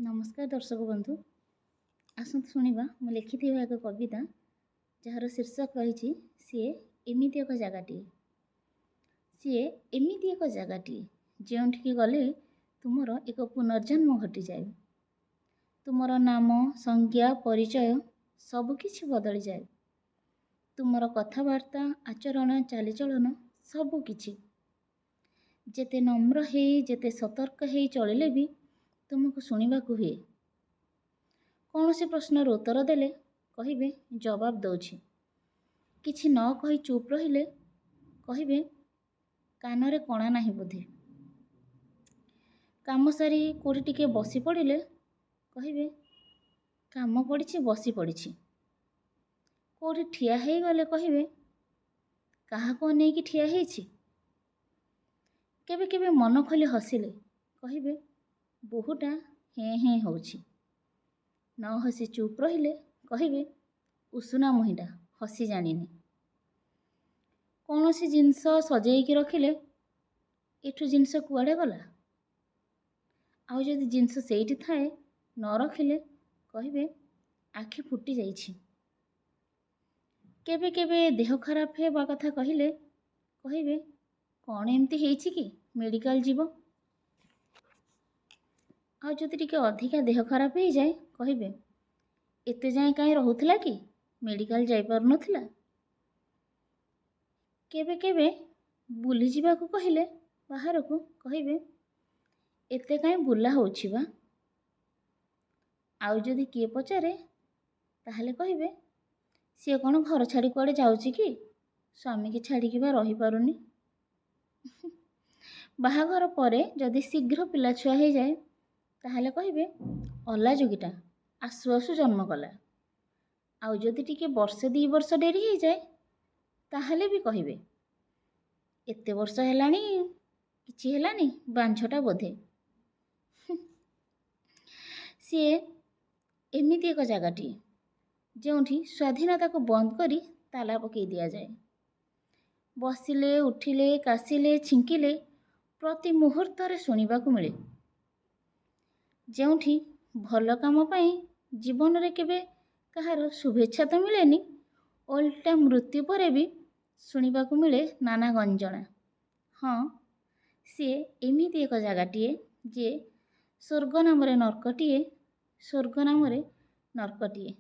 नमस्कार दर्शक बंधु आसतु शुणा मु लिखि एक कविता जार शीर्षक रही सी एमती एक जगह सी एमती एक जगह जो गले तुम एक पुनर्जन्म घटी जाए तुम नाम संज्ञा परिचय सबकि बदली जाए तुम कथबार्ता आचरण चालीचलन सबकि जेते नम्र है जेते सतर्क है चलिले भी तुमको शुणा हुए कौन सी प्रश्नर उत्तर देले कहिबे जवाब दौछि किछि न कहि चुप रहिले कहिबे कानरे कणा नाही बोधे काम सारी कोठी टिके बसी पड़िले कहिबे काम पड़िछि बसी पड़िछि कोठी ठिया हेई गले कहिबे काहाको अनेकी ठिया हेइछि केबे केबे मन खोली हसिले कहिबे बहुटा हें हें होछि न हसी चुप रहिले कहिबे उसुना मुहिटा हसी जानिनी कौन सी जिनस सजेइकी रखिले एठु जिनस कुआडे गला आउ जदि जिनस सेठी थाए न रखिले कहिबे आखि फुटी जाइछि केबे केबे देह खराब हेबा कथा कहिले कहिबे कौन एमती हेइछि कि मेडिकल जीव आ जदि टिके अधिका देह खराब हो जाए कहिबे एते जाए काई रहुथिला कि मेडिकल जाई पार नथिला केबे केबे बुली जीवा को कहिले बाहर को कहिबे एते काई बुला होछि बा आउ जदि किए पचारे ताहले कहिबे सी कोन घर छाड़ी कुआडे जाउछि कि स्वामी की छाड़ी कि बा रही पारुनी बाहाघर परे जदि शीघ्र पिला छुआ हो जाए ताहले कहिबे अला जोगिटा आसु आसु जन्म कला आउ जदि टिके वर्षे 2 वर्ष डेरी हो जाए ताहले भी कहिबे एते वर्ष हेलानी किछि हेलानी बांझटा बोधे सी एमिति एक जगहटी जोंठी स्वाधीनता को बंद करी ताला पकई दिया जाए बसिले उठिले कासिले छिंकिले प्रति मुहूर्त शुणा मिले जोंठी भल काम पाई जीवन रे केबे कहार शुभेच्छा तो मिलेनी ओल्टा मृत्यु परे भी शुणा मिले नाना गंजना हाँ सी एमिति एक जगहटीए जे स्वर्ग नाम नर्कटीए स्वर्ग नाम नर्कटीए।